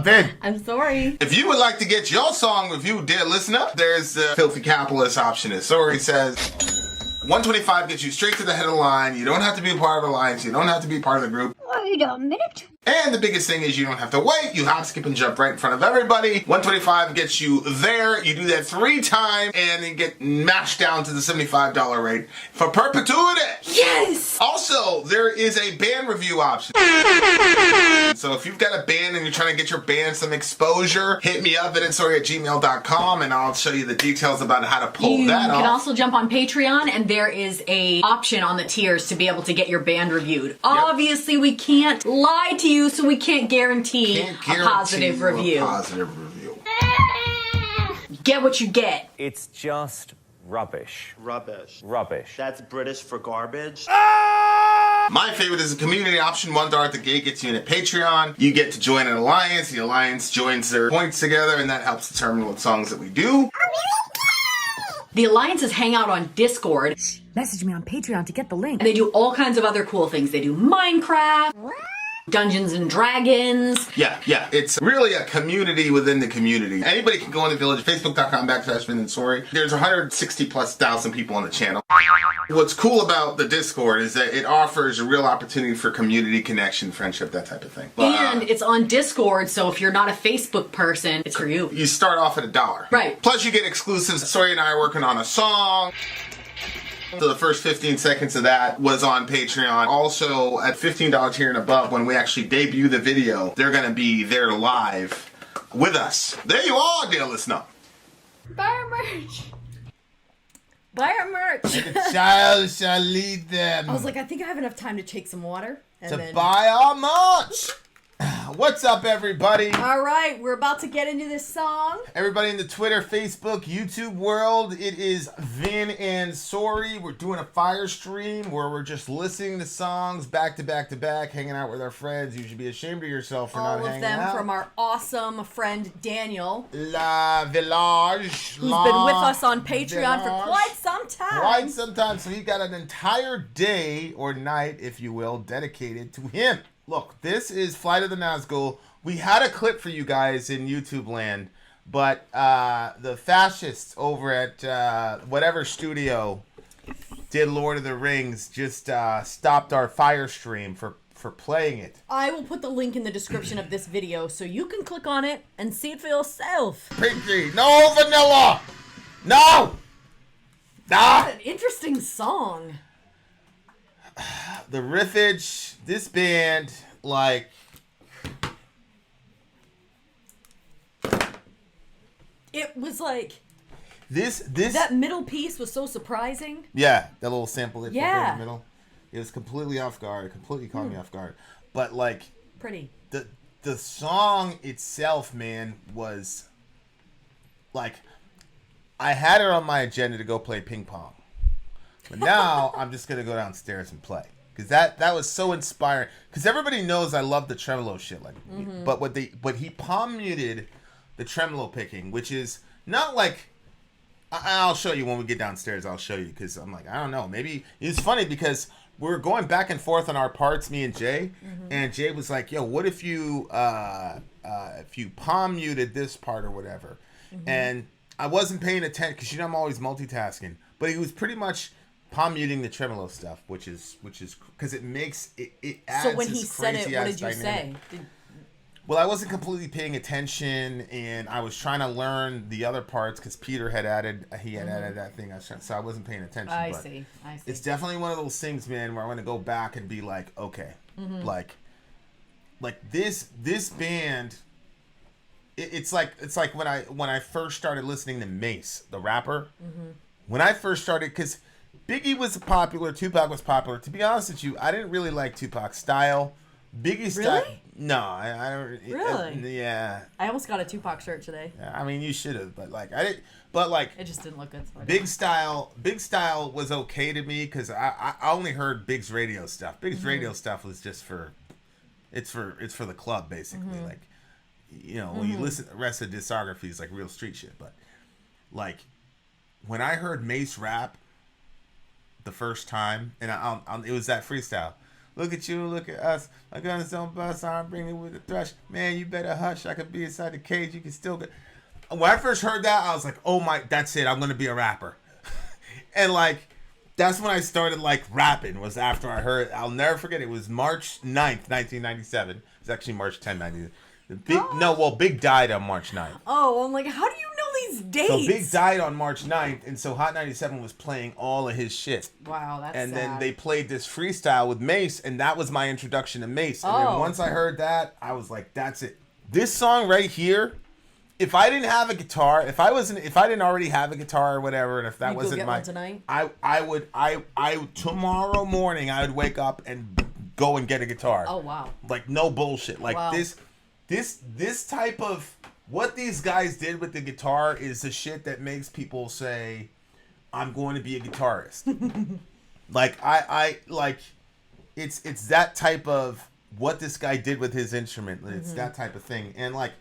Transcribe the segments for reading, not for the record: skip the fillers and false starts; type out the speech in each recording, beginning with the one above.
I'm Vin. I'm Sori. If you would like to get your song reviewed, dear listener, there's the filthy capitalist option. As Sori says, 125 gets you straight to the head of the line. You don't have to be a part of the alliance. You don't have to be part of the group. Wait a minute. And the biggest thing is you don't have to wait. You hop, skip, and jump right in front of everybody. 125 gets you there. You do that 3 times, and you get mashed down to the $75 rate for perpetuity. Yes! Also, there is a band review option. So if you've got a band and you're trying to get your band some exposure, hit me up at villageXchange@gmail.com, and I'll show you the details about how to pull that off. You can also jump on Patreon, and there is a option on the tiers to be able to get your band reviewed. Obviously, we can't lie to you, so we can't guarantee a positive review. Get what you get. It's just rubbish. Rubbish. Rubbish. That's British for garbage. My favorite is the community option. $1 at the gate gets you in at Patreon. You get to join an alliance. The alliance joins their points together, and that helps determine what songs that we do. The alliances hang out on Discord. Message me on Patreon to get the link. And they do all kinds of other cool things. They do Minecraft, Dungeons and Dragons. Yeah. It's really a community within the community. Anybody can go in the village, facebook.com/Vin and Sori. There's 160,000+ people on the channel. What's cool about the Discord is that it offers a real opportunity for community connection, friendship, that type of thing. And it's on Discord, so if you're not a Facebook person, it's for you. You start off at $1. Right. Plus you get exclusives. Sori and I are working on a song. So the first 15 seconds of that was on Patreon. Also, at $15 tier and above, when we actually debut the video, they're going to be there live with us. There you are, dear listener. Buy our merch. Buy our merch. The child shall lead them. I was like, I think I have enough time to take some water. And to buy our merch. What's up, everybody? All right, we're about to get into this song. Everybody in the Twitter, Facebook, YouTube world, it is Vin and Sori. We're doing a fire stream where we're just listening to songs back to back to back, hanging out with our friends. You should be ashamed of yourself for not hanging out. All of them from our awesome friend Daniel. La Village. Who's been with us on Patreon for quite some time. So he got an entire day or night, if you will, dedicated to him. Look, this is Flight of the Nazghul. We had a clip for you guys in YouTube land, but the fascists over at whatever studio did Lord of the Rings just stopped our fire stream for playing it. I will put the link in the description of this video so you can click on it and see it for yourself. Pinky, no vanilla! No! That's an interesting song. The riffage, this band, like... It was like... This... That middle piece was so surprising. Yeah, that little sample they put there in the middle. It was completely off guard. It completely caught me off guard. But, like... Pretty. The song itself, man, was... Like... I had it on my agenda to go play ping pong. But now I'm just gonna go downstairs and play because that was so inspiring. Because everybody knows I love the tremolo shit, like. But he palm muted the tremolo picking, which is not like. I'll show you when we get downstairs. I'll show you because I'm like I don't know. Maybe it's funny because we were going back and forth on our parts, me and Jay, and Jay was like, "Yo, what if you palm muted this part or whatever?" And I wasn't paying attention because I'm always multitasking, but he was pretty much palm muting the tremolo stuff, which is because it makes it adds. So when he said it, what did you say? Well, I wasn't completely paying attention, and I was trying to learn the other parts because Peter had added added that thing. So I wasn't paying attention. I see. It's definitely one of those things, man, where I'm gonna go back and be like, okay, like this band. It's like when I first started listening to Mace, the rapper. When I first started, because Biggie was popular, Tupac was popular. To be honest with you, I didn't really like Tupac's style. Biggie's style. No, I don't. Really? Yeah. I almost got a Tupac shirt today. I mean, you should have, but like I didn't. But like it just didn't look good. So Big Style was okay to me because I only heard Big's radio stuff. Big's radio stuff was just for, it's for the club basically. Like, you know, when you listen, the rest of the discography is like real street shit. But like when I heard Mace rap the first time, and it was that freestyle. Look at you, look at us. My guns don't bust, I'm bringing with the thrush. Man, you better hush. I could be inside the cage. You can still get. When I first heard that, I was like, oh my, that's it. I'm going to be a rapper. And like, that's when I started like rapping, was after I heard, I'll never forget, it was March 9th, 1997. It was actually March 10th, 1997. Big died on March 9th. Oh, I'm like, how do you know these dates? So Big died on March 9th, and so Hot 97 was playing all of his shit. Wow, that's And sad. then they played this freestyle with Mace, and that was my introduction to Mace. And Oh. then once I heard that, I was like, that's it. This song right here, if I didn't have a guitar, if I didn't already have a guitar or whatever, and if that You'd go wasn't get my one tonight? I tomorrow morning I would wake up and go and get a guitar. Oh, wow. Like no bullshit. Like Wow. this type of what these guys did with the guitar is the shit that makes people say, I'm going to be a guitarist. Like I like it's that type of what this guy did with his instrument. It's that type of thing. And like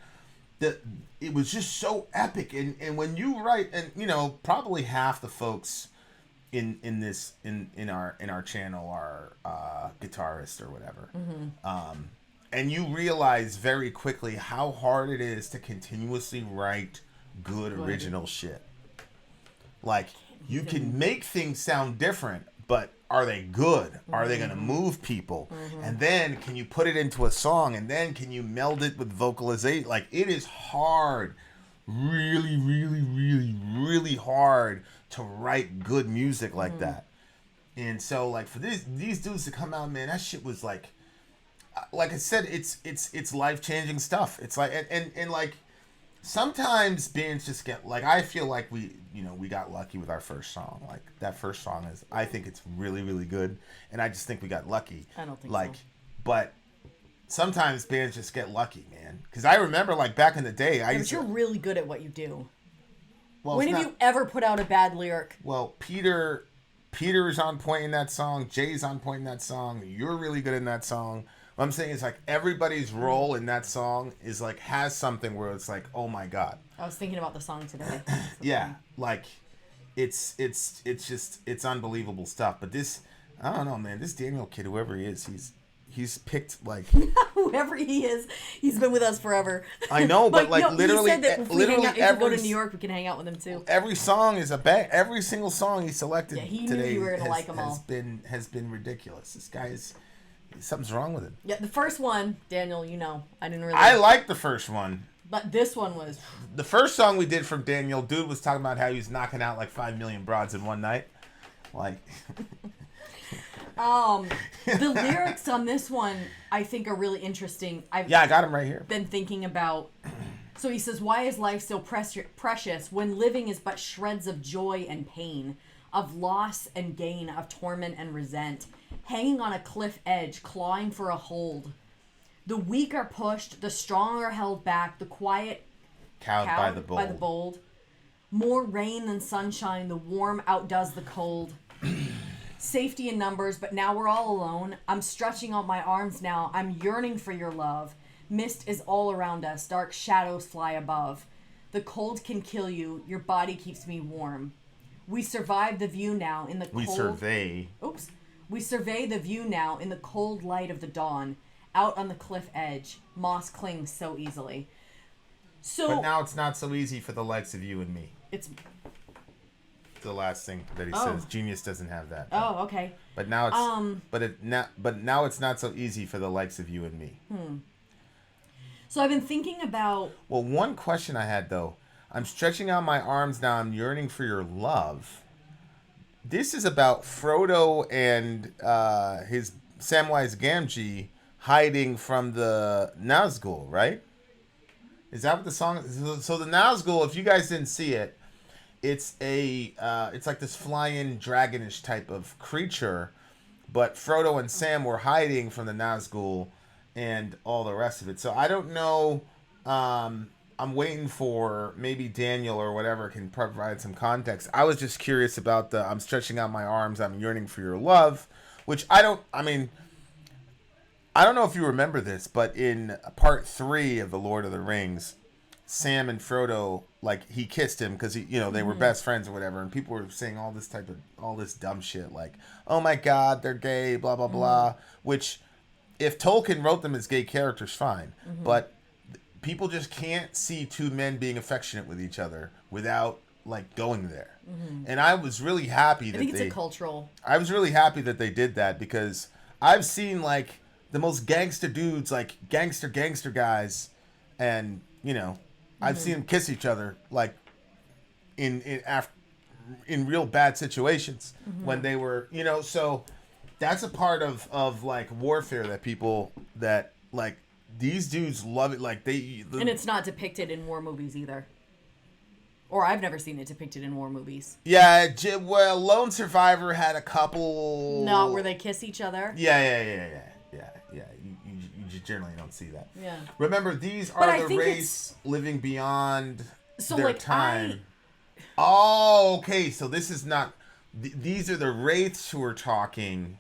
it was just so epic. And when you write, and you know, probably half the folks in our channel are guitarists or whatever. And you realize very quickly how hard it is to continuously write good original shit. Like, you can make things sound different, but are they good? Are they going to move people? And then can you put it into a song? And then can you meld it with vocalization? Like, it is hard, really, really, really, really hard to write good music like that. And so, like, for these dudes to come out, man, that shit was like I said, it's life-changing stuff. It's like, and like, sometimes bands just get, like, I feel like we got lucky with our first song. Like, that first song I think it's really, really good. And I just think we got lucky. I don't think like, so. But sometimes bands just get lucky, man. Because I remember, like, back in the day, But you're really good at what you do. well, When it's have not- you ever put out a bad lyric? Well, Peter's on point in that song. Jay's on point in that song. You're really good in that song. What I'm saying is, like, everybody's role in that song is, like, has something where it's like, oh my God. I was thinking about the song today. Yeah, like, it's unbelievable stuff. But this, I don't know, man. This Daniel kid, whoever he is, he's picked, like, Whoever he is, he's been with us forever. I know, but like, no, literally, he said that if we literally hang out, if we go to New York, we can hang out with him too. every song is a bang. Every single song he selected Yeah, he knew today you were gonna like 'em all. has been ridiculous. This guy is, something's wrong with him. Yeah, the first one, Daniel, you know, I didn't really. I like the first one. But this one was. The first song we did from Daniel, dude was talking about how he was knocking out like 5 million broads in one night. Like, The lyrics on this one, I think, are really interesting. I got him right here. been thinking about. So he says, "Why is life so precious when living is but shreds of joy and pain, of loss and gain, of torment and resent, hanging on a cliff edge, clawing for a hold. The weak are pushed, the strong are held back, the quiet Cowed by the by the bold. More rain than sunshine, the warm outdoes the cold. Safety in numbers, but now we're all alone. I'm stretching out my arms now. I'm yearning for your love. Mist is all around us. Dark shadows fly above. The cold can kill you. Your body keeps me warm. We survive the view now in the cold. We survey the view now in the cold light of the dawn. Out on the cliff edge, moss clings so easily. So, But now it's not so easy for the likes of you and me. it's. The last thing that he Oh. says. Genius doesn't have that. Oh, okay. But now it's but now it's not so easy for the likes of you and me. So I've been thinking about. Well, one question I had though. I'm stretching out my arms now. I'm yearning for your love. This is about Frodo and his Samwise Gamgee hiding from the Nazghul, right? Is that what the song is? So the Nazghul, if you guys didn't see it, it's like this flying dragonish type of creature, but Frodo and Sam were hiding from the Nazghul and all the rest of it. So I don't know. I'm waiting for maybe Daniel or whatever can provide some context. I was just curious about I'm stretching out my arms. I'm yearning for your love, which I don't know if you remember this, but in part 3 of The Lord of the Rings, Sam and Frodo, like, he kissed him because they were best friends or whatever, and people were saying all this dumb shit like, oh my god, they're gay, blah blah blah. Which, if Tolkien wrote them as gay characters, fine, but people just can't see two men being affectionate with each other without like going there. And I was really happy that I think it's a cultural. I was really happy that they did that, because I've seen like the most gangster dudes, like gangster guys, and I've seen them kiss each other like in real bad situations when they were, so that's a part of like warfare that people that like these dudes love it, like and it's not depicted in war movies either. Or I've never seen it depicted in war movies. Yeah, well, Lone Survivor had a couple. Not where they kiss each other. Yeah. You just generally don't see that. Yeah. Remember, these are the race living beyond their like, time. Oh, okay. So this is not. These are the wraiths who are talking.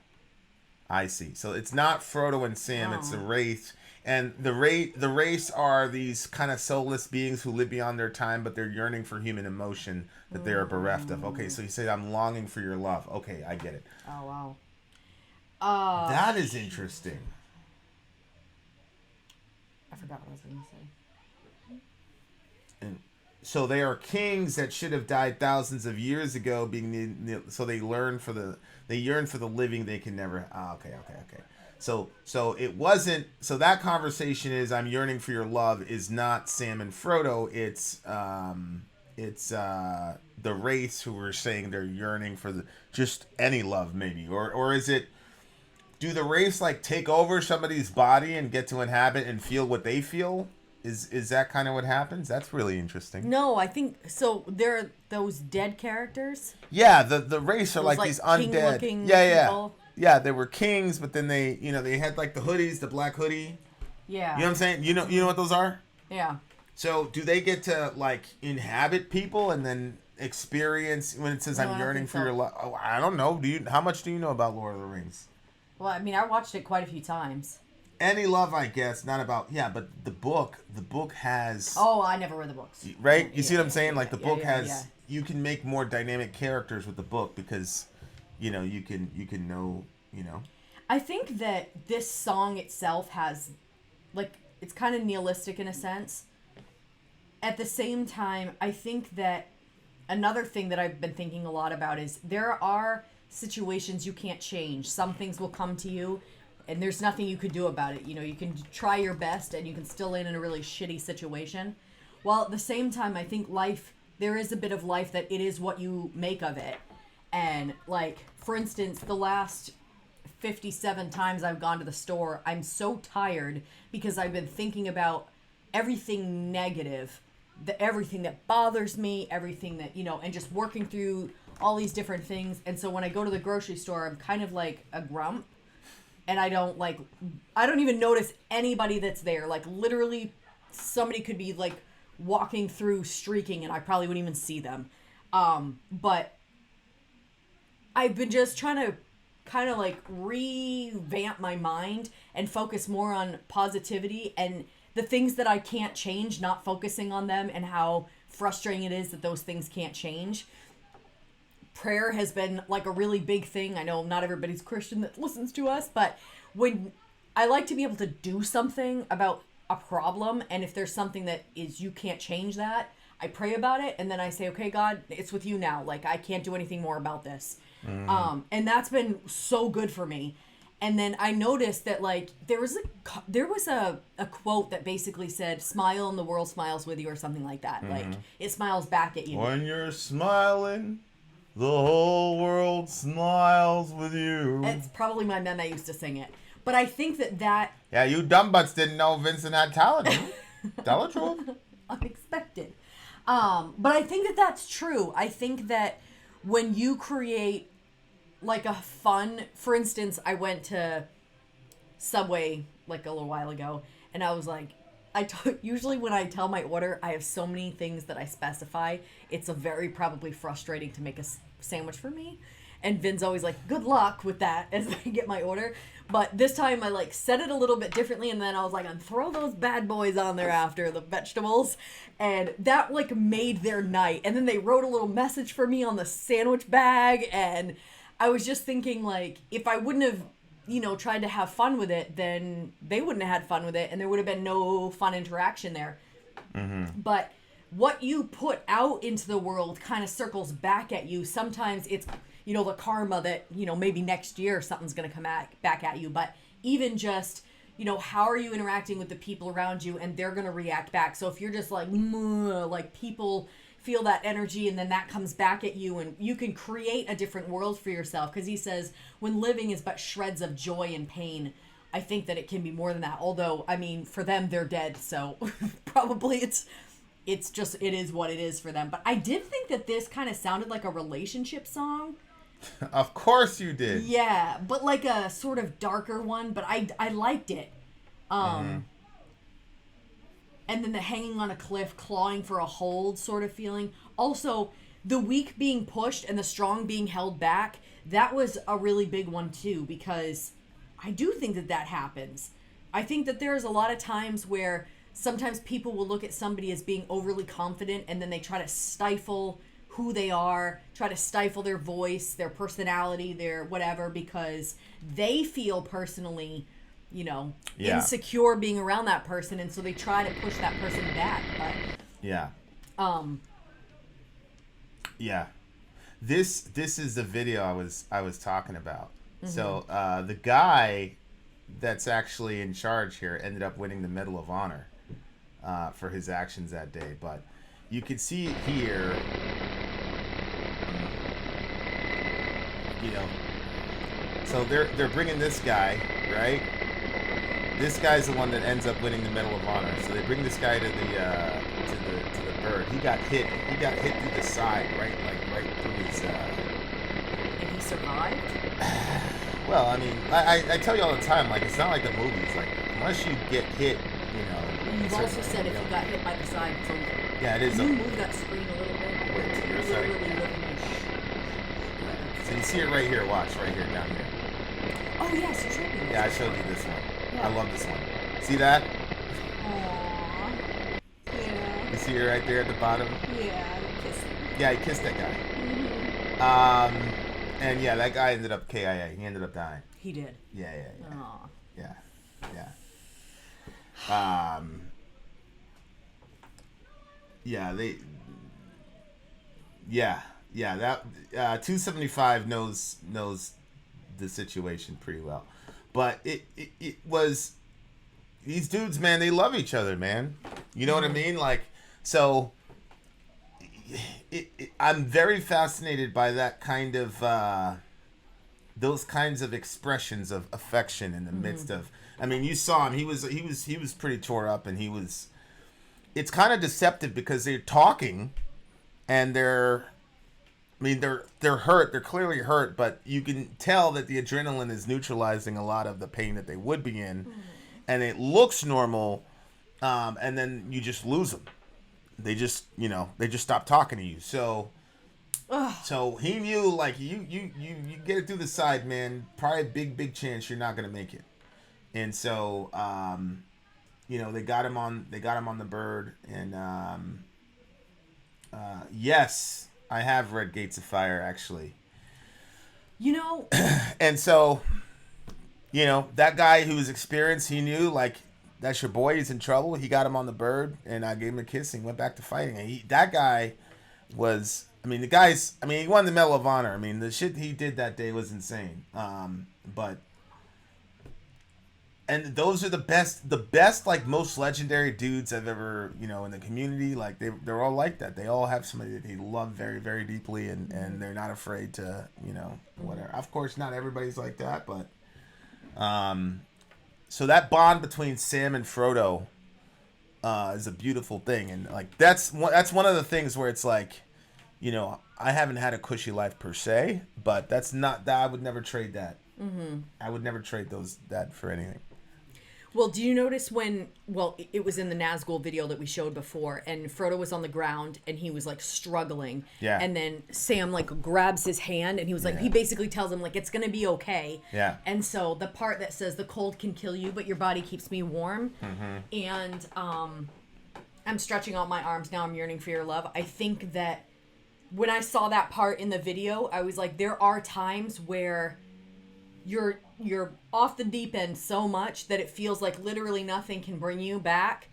I see. So it's not Frodo and Sam. It's the wraiths. And the race are these kind of soulless beings who live beyond their time, but they're yearning for human emotion that they are bereft of. Okay, so you say, I'm longing for your love. Okay, I get it. Oh, wow. That is interesting. I forgot what I was going to say. And so they are kings that should have died thousands of years ago, so they yearn for the living they can never. Okay. So it wasn't. So that conversation is, I'm yearning for your love, is not Sam and Frodo. It's the race who were saying they're yearning for just any love, maybe, or is it? Do the race like take over somebody's body and get to inhabit and feel what they feel? Is that kind of what happens? That's really interesting. No, I think so. There are those dead characters. Yeah, the race are like these undead. Yeah. People. Yeah, they were kings, but then they had like the hoodies, the black hoodie. Yeah. You know what I'm saying? You know what those are? Yeah. So do they get to like inhabit people and then experience when it says I'm yearning for your love? Oh, I don't know. How much do you know about Lord of the Rings? Well, I mean, I watched it quite a few times. Any love, I guess, not about but the book has. Oh, I never read the books. Right? You see what I'm saying? Like the book has. Yeah. You can make more dynamic characters with the book because, you can know. I think that this song itself has, like, it's kind of nihilistic in a sense. At the same time, I think that another thing that I've been thinking a lot about is there are situations you can't change. Some things will come to you, and there's nothing you could do about it. You can try your best, and you can still end in a really shitty situation. While at the same time, I think there is a bit of life that it is what you make of it. And, like, for instance, the last 57 times I've gone to the store, I'm so tired because I've been thinking about everything negative, everything that bothers me, everything that, and just working through all these different things. And so when I go to the grocery store, I'm kind of like a grump, and I don't even notice anybody that's there. Like, literally, somebody could be like walking through streaking and I probably wouldn't even see them. But I've been just trying to kind of like revamp my mind and focus more on positivity and the things that I can't change, not focusing on them and how frustrating it is that those things can't change. Prayer has been like a really big thing. I know not everybody's Christian that listens to us, but when I like to be able to do something about a problem, and if there's something that is you can't change that, I pray about it, and then I say, okay, God, it's with you now. Like, I can't do anything more about this. And that's been so good for me. And then I noticed that, like, there was a quote that basically said, smile and the world smiles with you, or something like that. Like, it smiles back at you. When you're smiling, the whole world smiles with you. It's probably my mom that used to sing it. But I think that... Yeah, you dumb butts didn't know Vincent had talent. Tell the truth. Unexpected. But I think that that's true. I think that when you create like a fun, for instance, I went to Subway like a little while ago, and I was like, usually when I tell my order, I have so many things that I specify. It's a very probably frustrating to make a sandwich for me. And Vin's always like, good luck with that as I get my order. But this time I like said it a little bit differently, and then I was like, throw those bad boys on there after the vegetables. And that like made their night. And then they wrote a little message for me on the sandwich bag, and I was just thinking, like, if I wouldn't have, tried to have fun with it, then they wouldn't have had fun with it, and there would have been no fun interaction there. Mm-hmm. But what you put out into the world kind of circles back at you. Sometimes it's, the karma that, maybe next year something's going to come back at you. But even just, how are you interacting with the people around you, and they're going to react back. So if you're just like people feel that energy, and then that comes back at you, and you can create a different world for yourself. Because he says, when living is but shreds of joy and pain, I think that it can be more than that. Although, I mean, for them, they're dead. So probably it is what it is for them. But I did think that this kind of sounded like a relationship song. Of course you did. Yeah, but like a sort of darker one, but I liked it. And then the hanging on a cliff, clawing for a hold sort of feeling. Also, the weak being pushed and the strong being held back, that was a really big one too, because I do think that happens. I think that there's a lot of times where sometimes people will look at somebody as being overly confident, and then they try to stifle who they are, try to stifle their voice, their personality, their whatever, because they feel personally, insecure being around that person, and so they try to push that person back. But yeah, this is the video I was talking about. Mm-hmm. So the guy that's actually in charge here ended up winning the Medal of Honor for his actions that day. But you can see here, so they're bringing this guy, right? This guy's the one that ends up winning the Medal of Honor. So they bring this guy to the bird. He got hit through the side, right through his. And he survived? Well, I mean, I tell you all the time, like, it's not like the movies. Like, unless you get hit, You've also said if you got hit by the side, it's over. Yeah, it is. Can you move that screen a little bit? Wait, to your side? So you see it right here. Watch, right here, down here. Oh, yes, you showed me. Yeah, I showed you this one. Yeah. I love this one. See that? Aww. Yeah. You see it right there at the bottom? Yeah, I kissed him. Yeah, he kissed that guy. Mm-hmm. And yeah, that guy ended up KIA. He ended up dying. He did. Yeah. Aww. Yeah. That 275 knows the situation pretty well, but it was these dudes, man. They love each other, man. You know what I mean? Like, so I'm very fascinated by that kind of those kinds of expressions of affection in the midst of. I mean, you saw him. He was pretty tore up, and he was. It's kind of deceptive because they're talking, and they're hurt. They're clearly hurt, but you can tell that the adrenaline is neutralizing a lot of the pain that they would be in, and it looks normal, and then you just lose them. They just stop talking to you. So he knew, like, you get it through the side, man. Probably a big chance you're not gonna make it. And so, they got him on the bird, and yes, I have read Gates of Fire, actually. And so, that guy who was experienced, he knew, like, that's your boy, he's in trouble. He got him on the bird, and I gave him a kiss, and he went back to fighting. And that guy was, he won the Medal of Honor. I mean, the shit he did that day was insane. And those are the best, like, most legendary dudes I've ever, in the community. Like, they're all like that. They all have somebody that they love very, very deeply, and they're not afraid to, whatever. Of course, not everybody's like that, but, so that bond between Sam and Frodo, is a beautiful thing. And, like, that's one of the things where it's like, I haven't had a cushy life per se, but that's not that. I would never trade that. Mm-hmm. I would never trade that for anything. Well, do you notice when, it was in the Nazghul video that we showed before, and Frodo was on the ground, and he was, like, struggling. Yeah. And then Sam, like, grabs his hand, and he was like, he basically tells him, like, it's gonna be okay. Yeah. And so the part that says, the cold can kill you, but your body keeps me warm. And, I'm stretching out my arms now, I'm yearning for your love. I think that when I saw that part in the video, I was like, there are times where you're off the deep end so much that it feels like literally nothing can bring you back.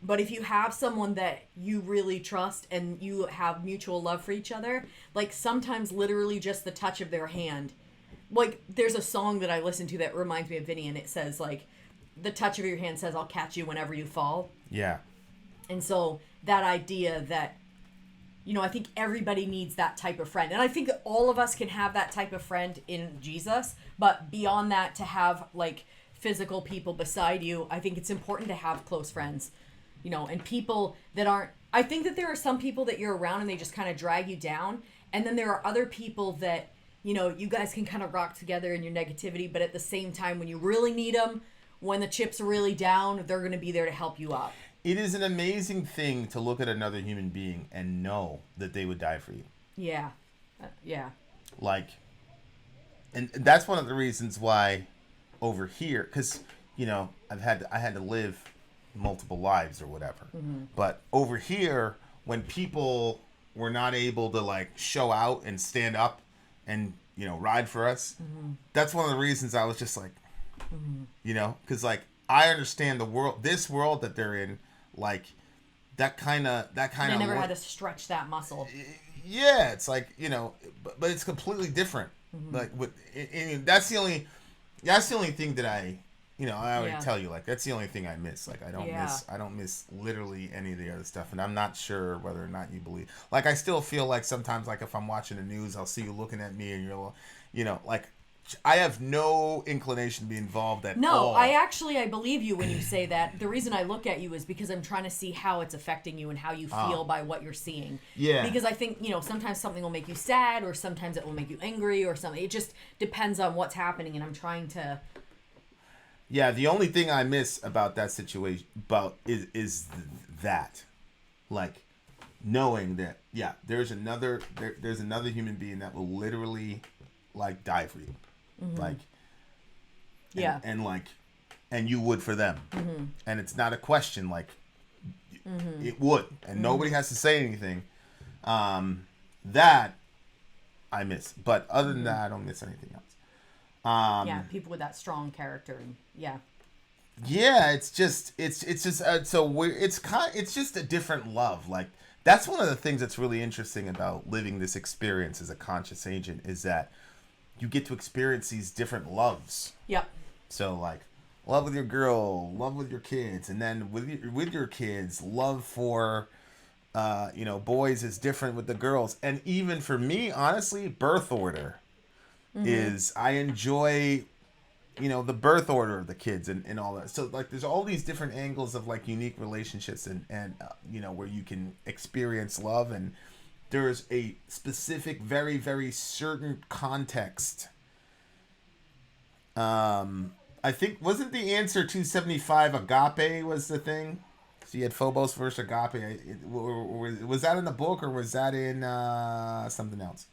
But if you have someone that you really trust and you have mutual love for each other, like sometimes literally just the touch of their hand. Like there's a song that I listen to that reminds me of Vinny, and it says like, the touch of your hand says, I'll catch you whenever you fall. Yeah. And so that idea that, you know, I think everybody needs that type of friend. And I think that all of us can have that type of friend in Jesus. But beyond that, to have, like, physical people beside you, I think it's important to have close friends. You know, and people that aren't... I think that there are some people that you're around and they just kind of drag you down. And then there are other people that, you know, you guys can kind of rock together in your negativity. But at the same time, when you really need them, when the chips are really down, they're going to be there to help you up. It is an amazing thing to look at another human being and know that they would die for you. Yeah. Yeah. Like, and that's one of the reasons why over here, because, you know, I had to live multiple lives or whatever. But over here, when people were not able to, like, show out and stand up and, you know, ride for us, that's one of the reasons I was just like, you know, because, like, I understand this world that they're in. Like that kind of They never had to stretch that muscle. Yeah, it's like, you know, but it's completely different. Like that's the only thing that I already tell you, like that's the only thing I miss. Like I don't miss literally any of the other stuff, and I'm not sure whether or not you believe. Like I still feel like sometimes, like if I'm watching the news, I'll see you looking at me and you're, you know, like I have no inclination to be involved at all. No, I believe you when you say that. The reason I look at you is because I'm trying to see how it's affecting you and how you feel by what you're seeing. Yeah. Because I think, you know, sometimes something will make you sad or sometimes it will make you angry or something. It just depends on what's happening, and I'm trying to... Yeah, the only thing I miss about that situation is that. Like, knowing that, yeah, there's another human being that will literally, like, die for you. Like, and you would for them, and it's not a question. Like, it would, and nobody has to say anything. That I miss, but other than that, I don't miss anything else. People with that strong character, and it's just a different love. Like that's one of the things that's really interesting about living this experience as a conscious agent is that you get to experience these different loves. Yep. So like love with your girl, love with your kids, and then with your kids, love for boys is different with the girls. And even for me, honestly, birth order is I enjoy the birth order of the kids and all that. So like there's all these different angles of like unique relationships and where you can experience love, and there's a specific, very, very certain context. I think, wasn't the answer 275 agape was the thing? So you had Phobos versus agape. Was that in the book or was that in something else?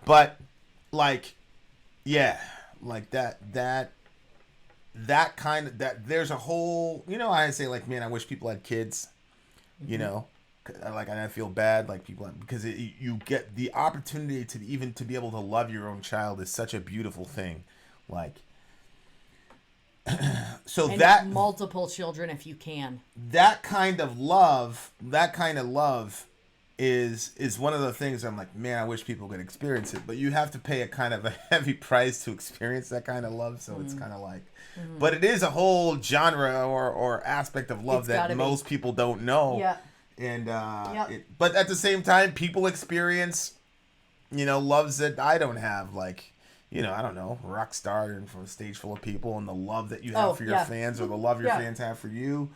But like, yeah, like that kind of, that there's a whole, I say like, man, I wish people had kids, like, and I feel bad, like people, because you get the opportunity to be able to love your own child is such a beautiful thing. Like, so and that multiple children, if you can, that kind of love is one of the things I'm like, man, I wish people could experience it, but you have to pay a kind of a heavy price to experience that kind of love. So it's kind of like, but it is a whole genre or aspect of love that most people don't know. Yeah. And but at the same time, people experience, loves that I don't have, like, I don't know, rock star and from a stage full of people, and the love that you have for your fans, or the love your fans have for you.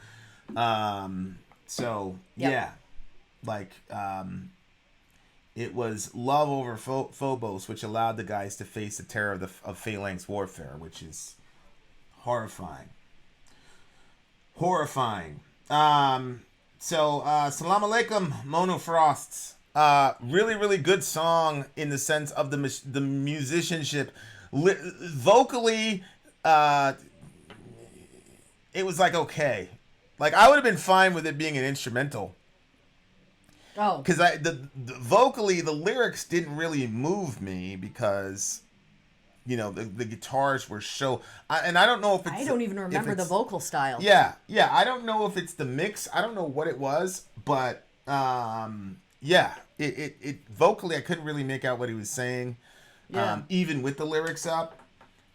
It was love over Phobos, which allowed the guys to face the terror of Phalanx warfare, which is horrifying. horrifying. So Salam Alaikum, Mono Frosts. Really, really good song in the sense of the musicianship. Vocally, it was like okay. Like I would have been fine with it being an instrumental. Oh, Because vocally the lyrics didn't really move me because, you know, the guitars were and I don't know if it's I don't even remember the vocal style. Yeah, I don't know if it's the mix. I don't know what it was, but yeah, it vocally I couldn't really make out what he was saying, even with the lyrics up.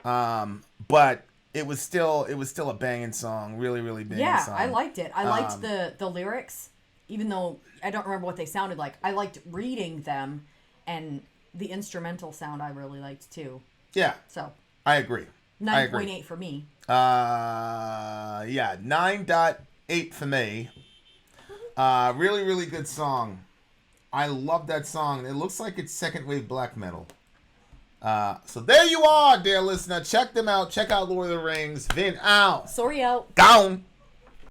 But it was still a banging song, really, really banging song. I liked it. I liked the lyrics, even though I don't remember what they sounded like. I liked reading them, and the instrumental sound I really liked too. Yeah, So I agree. 9.8 for me. Yeah, 9.8 for me. Really, really good song. I love that song. It looks like it's second wave black metal. So there you are, dear listener. Check them out. Check out Lord of the Rings. Vin out. Sorry out. Down.